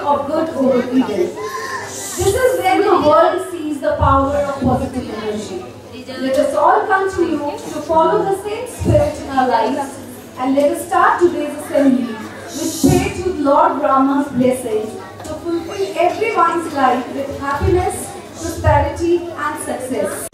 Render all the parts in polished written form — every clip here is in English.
of good over evil. This is when the world sees the power of positive energy. Let us all continue to follow the same spirit in our lives, and let us start today's assembly with faith with Lord Rama's blessing to fulfill everyone's life with happiness, prosperity and success.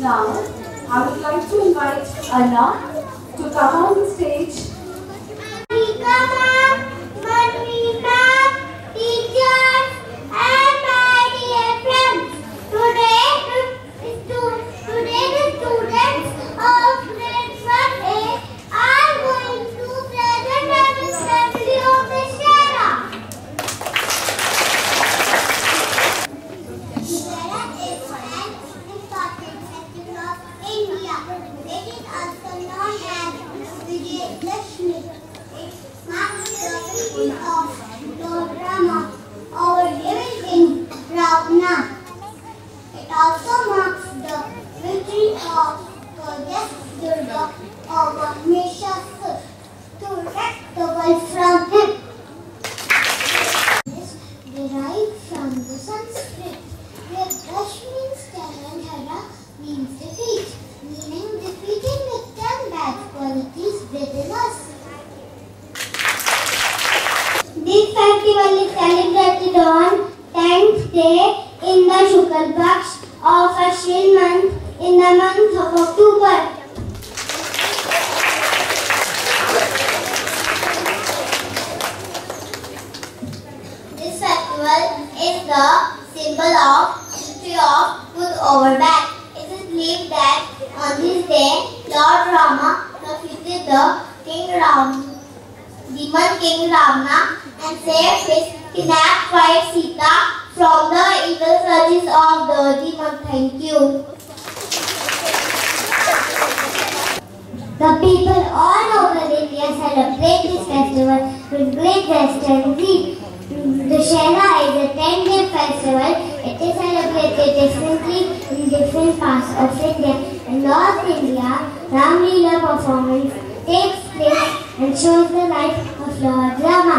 Now, I would like to invite Anna to come on the stage. Teachers and my dear friends, today the students of grade 1A are going to present an assembly of Dussehra. Dussehra is an important festival of India. It is also known as Vijay Lakshmi. It marks the beginning of Lord Rama, our living king Ravana. It also marks the victory of goddess Durga over Mahishasura to wreck the world from him. This derived from the Sanskrit, where Dash means 10 and Hara means defeat, meaning defeating the 10 bad qualities within us. This festival is celebrated on 10th day in the Shukla Paksh of Ashwin month in the month of October. This festival is the symbol of victory of good over bad. It is believed that on this day, Lord Rama defeated the demon king Ravana and saved his kidnapped wife Sita from the evil clutches of the demon. Thank you. The people all over they celebrate this festival with great zest and zeal. Dussehra is a 10-day festival. It is celebrated differently in different parts of India. In North India, Ram Leela performance takes place and shows the life of Lord Rama.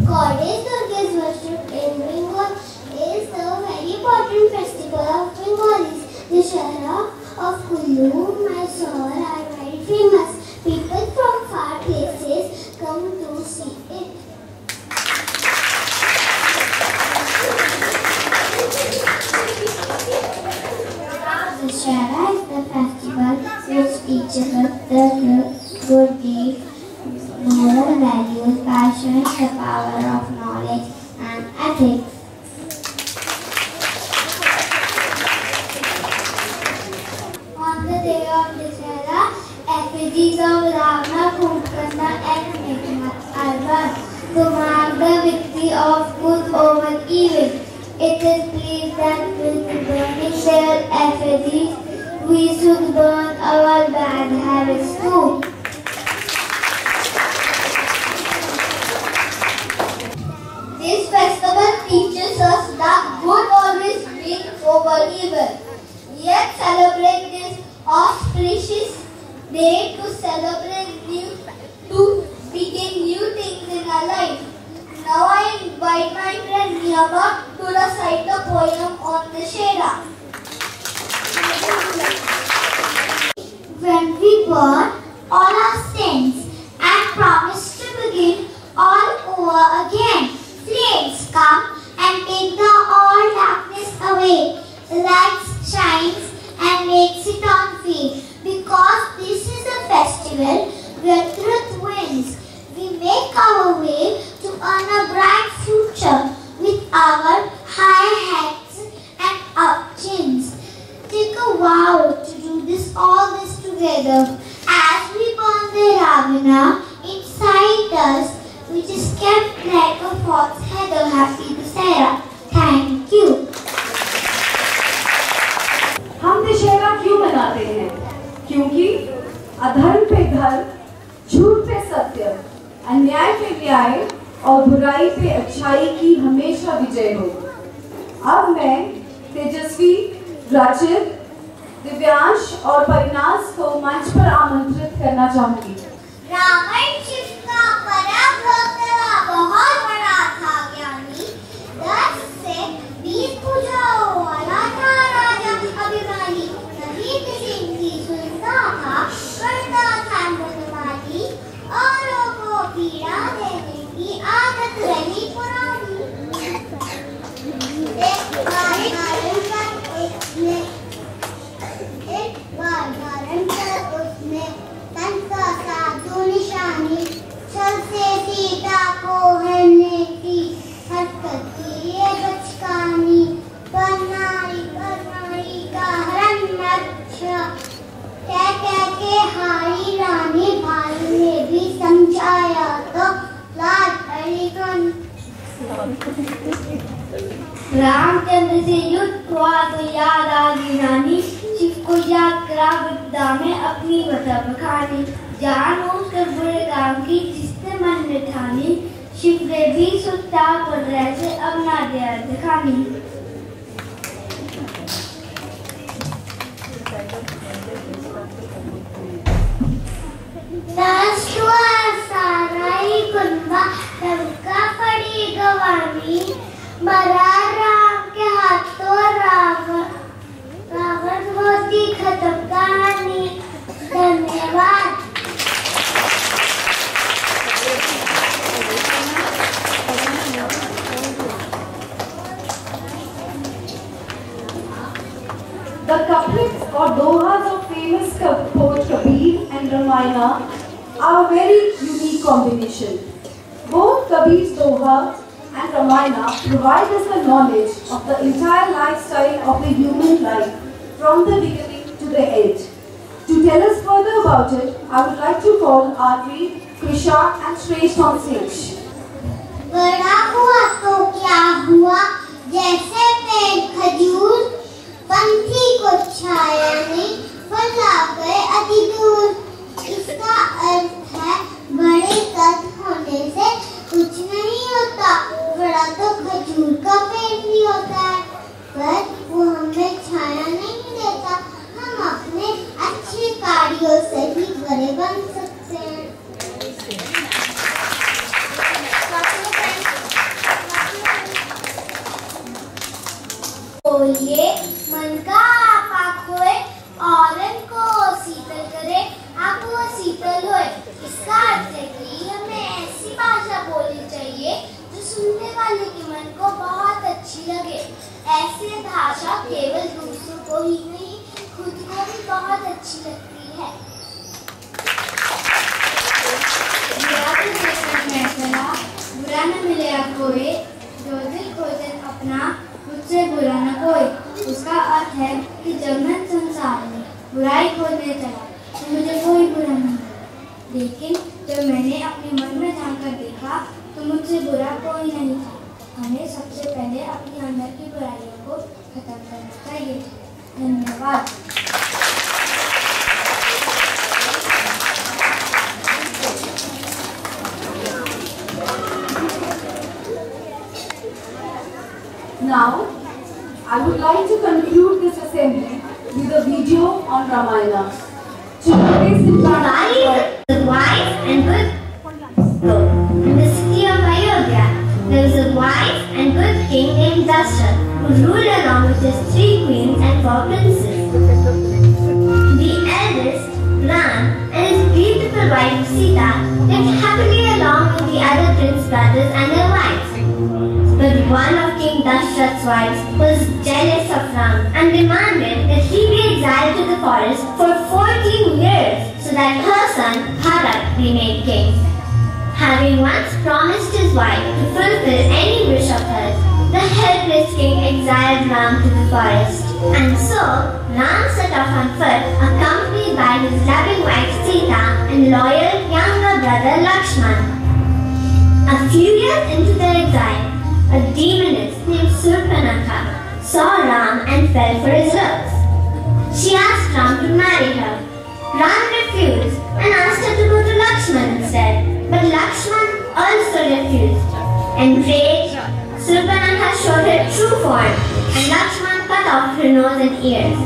Goddess Durga's worship in Bengal is the very important festival of Bengalis. Dussehra of Kullu, Mysore are very famous. People from far places come to see it. Dussehra is the festival which teaches us the good deeds, moral values by showing the power of knowledge and ethics. On the day of Dussehra, effigies of Ravana, Kumbhakarna and Meghnad are burned to mark the victory of good over evil. It is believed that with burning their effigies, we should burn our bad habits too. This festival teaches us that good always wins over evil. Let's celebrate this auspicious day to begin new things in our life. Now I invite my friend Niyama to recite the poem on Dussehra. When we burn all our sins and promise to begin all over again, flames come and take the all darkness away. Light shines and makes it on fade. Because this is a festival where truth wins, we make our way to earn a bright future with our high heads and up chins. Take a vow to do all this together as we burn the Ravana inside us, which is kept like a false head of Happy Dussehra. Thank you. हम दुशहरा क्यों मनाते हैं? क्योंकि अधर्म पे धर्म, झूठ पे सत्य, अन्याय पे न्याय और बुराई पे अच्छाई की हमेशा विजय हो। अब मैं तेजस्वी, राचित, दिव्यांश और परिणास को मंच पर आमंत्रित करना चाहूंगी। रावण शिव का पराभव करा बहुत बड़ा था ज्ञानी, 10 से 20 भुजाओं वाला था राजा अभिमानी। नवीन सिंह की सुनता था, करता था मनमानी, औरों को पीड़ा देने की आदत रही पुरानी। एक बार धारण कर उसने तन का साधु निशानी, छल से सीता को हरने की हरकत की ये बचकानी। करनाई का हरण अच्छा, कह के हारी रानी भाई ने भी समझाया तो लाज अली कन। रामचंद्र से युद्ध हुआ तो याद आ गई रानी, शिव को याद करा विपदा में अपनी वजह बखानी। जान कर बुरे काम की जिसने मन में ठानी, शिव ने भी सुता पड़ रहे से अब ना दया दिखानी। सारा ही कुंभा लंका पड़ी गवानी, मरा राम के हाथों रावण होती खत्म कहानी। धन्यवाद। The couplets or dohas of famous poet Kabir and Ramayana are a very unique combination. Both Kabir's doha and Ramayana provide us the knowledge of the entire lifestyle of the human life from the beginning to the end. To tell us further about it, I would like to call Arvi, Krisha and Shresh on stage. बड़ा हुआ तो क्या हुआ, जैसे पेड़ खजूर, पंछी को छाया नहीं, फैला गए अति दूर। अर्थ है बड़े कद होने से कुछ नहीं होता। बड़ा तो खजूर का पेड़ भी होता है, पर वो हमें छाया नहीं देता। हम अपने अच्छे कार्यों से ही बड़े बन सकते हैं। बोलिए मन का आपा खोए और को शीतल करे, आप वो शीतल होए। इसका अर्थ है कि हमें ऐसी भाषा बोलनी चाहिए जो सुनने वाले के मन को बहुत अच्छी लगे। ऐसी भाषा केवल दूसरों को ही नहीं, खुद को भी बहुत अच्छी लगती है। बुरा न मिले कोई, जो दिल खोजन अपना, मुझसे बुरा न कोई। उसका अर्थ है कि जब मैं संसार में बुराई खोजने चला तो मुझे कोई बुरा नहीं लगा, लेकिन जब मैंने अपने मन में झांककर देखा तो मुझसे बुरा कोई नहीं था। हमें सबसे पहले अपने अंदर की बुराइयों को खत्म करना चाहिए। धन्यवाद। Now, I would like to conclude this assembly with a video on Ramayana. Today's The wise and good. In the city of Ayodhya, there was a wise and good king named Dussehra, who ruled along with his 3 queens and 4 princes. The eldest, Ram, and his beautiful wife Sita lived happily along with the other prince brothers and their wives. But one of King Dussehra's wives was jealous of Ram and demanded that he be exiled to the forest for 14 years so that her son Bharat be made king. Having once promised his wife to fulfill any wish of hers, the helpless king exiled Ram to the forest. And so, Ram set off on foot, accompanied by his loving wife Sita and loyal younger brother Lakshman. A few years into their exile, a demoness named Surpanakha saw Ram and fell for his looks. She asked Ram to marry her. Ram refused and asked her to go to Lakshman instead. But Lakshman also refused. Enraged, Surpanakha showed her true form and Lakshman cut off her nose and ears.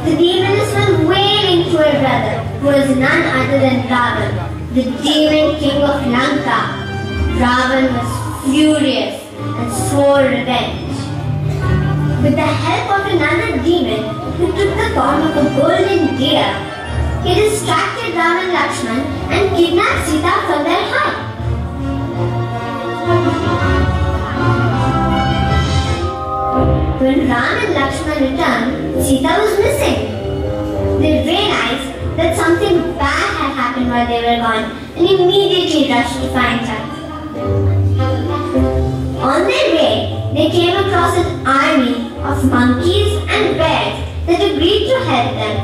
The demoness was wailing to her brother, who was none other than Ravan, the demon king of Lanka. Ravan was furious and swore revenge. With the help of another demon who took the form of a golden deer, he distracted Ram and Lakshman and kidnapped Sita from their hut. When Ram and Lakshman returned, Sita was missing. They realized that something bad had happened while they were gone and immediately rushed to find her. On their way, they came across an army of monkeys and bears that agreed to help them.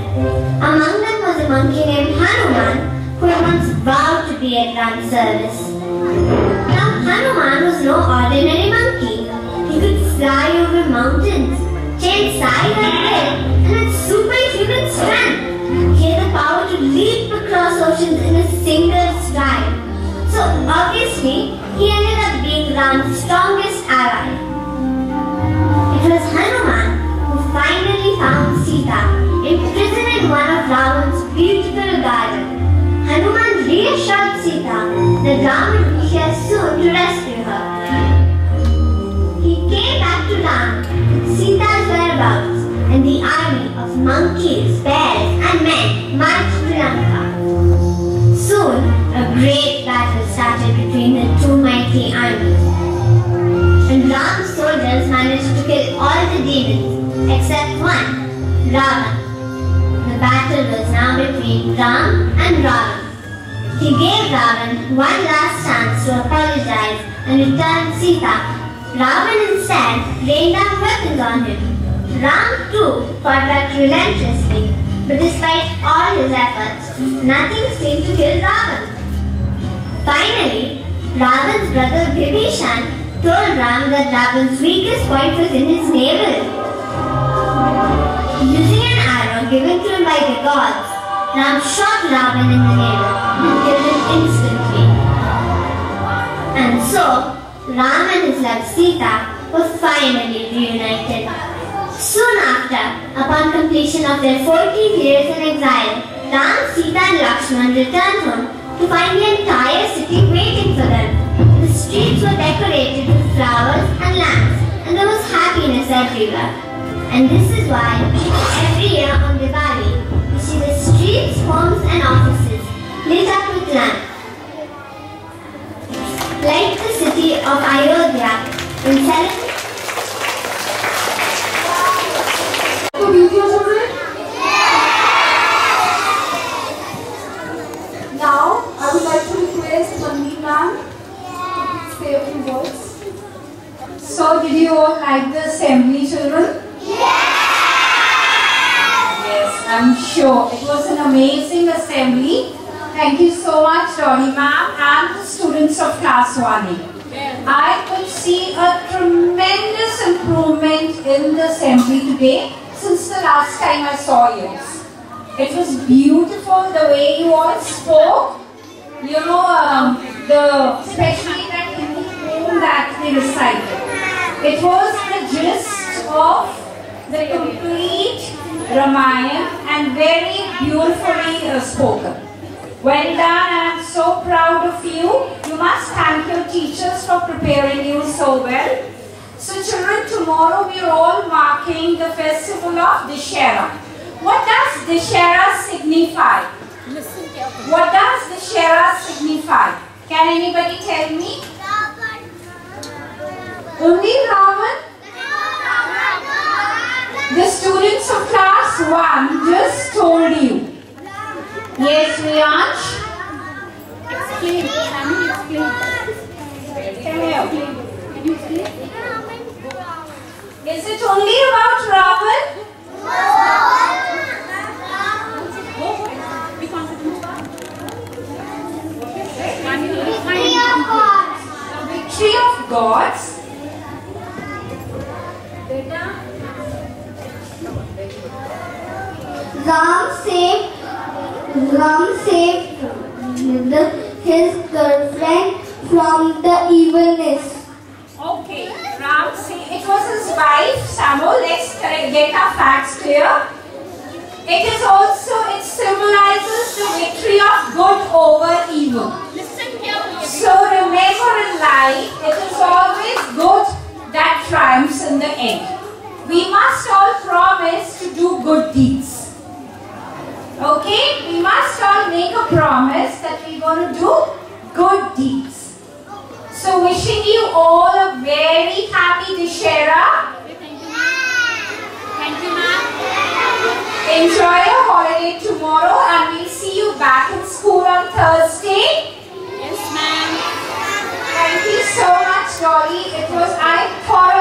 Among them was a monkey named Hanuman, who had once vowed to be at Ram's service. Now Hanuman was no ordinary monkey. He could fly over mountains, change size and shape, and had superhuman strength. He had the power to leap across oceans in a single stride. So obviously, he ended up being Ram's strongest ally. It was Hanuman who finally found Sita, imprisoned in one of Ravan's beautiful gardens. Hanuman reassured Sita that Ram would be here soon to rescue her. He came back to Ram with Sita's whereabouts, and the army of monkeys, bears, and men marched to Lanka. Soon, a great battle started between the two mighty armies. And Ram's soldiers managed to kill all the demons except one, Ravan. The battle was now between Ram and Ravan. He gave Ravan one last chance to apologize and return Sita. Ravan instead rained down weapons on him. Ram too fought back relentlessly, but despite all his efforts, nothing seemed to kill Ravan. Finally, Ravan's brother Vibhishan told Ram that Ravan's weakest point was in his navel. Using an arrow given to him by the gods, Ram shot Ravan in the navel and killed him instantly. And so, Ram and his love Sita were finally reunited. Soon after, upon completion of their 14 years in exile, Ram, Sita and Lakshman returned home to find the entire city waiting for them. The streets were decorated with flowers and lamps, and there was happiness everywhere. And this is why every year on Diwali, we see the streets, homes and offices lit up with lamps. Like the city of Ayodhya in celebration. To meet your children? Now, I would like to request Mandeep ma'am to say a few words. So, did you all like the assembly, children? Yes, I'm sure. It was an amazing assembly. Thank you so much, Dolly ma'am, and the students of class 1A. I could see a tremendous improvement in the assembly today since the last time I saw you. It was beautiful the way you all spoke. You know, especially that Hindu poem that they recited. It was the gist of the complete Ramayana and very beautifully spoken. Well done, and I'm so proud of you. You must thank your teachers for preparing you so well. So children, tomorrow we are all marking the festival of Dussehra. What does Dussehra signify? What does Dussehra signify? Can anybody tell me? Only Ravan? The students of class 1 just told you. Yes, Riyansh? Explain. Can you explain? Can you explain? Is it only about Ravan? The victory of gods. Ram saved his girlfriend from the evilness. Okay, Ram, see, it was his wife, Samo. Let's get our facts clear. It symbolizes the victory of good over evil. So remember in life, it is always good that triumphs in the end. We must all promise to do good deeds. Okay, we must all make a promise that we're going to do good deeds. So wishing you all a very happy Dussehra. Thank you, ma'am. Enjoy your holiday tomorrow and we'll see you back in school on Thursday. Yes, ma'am. Thank you so much, Dolly. I thought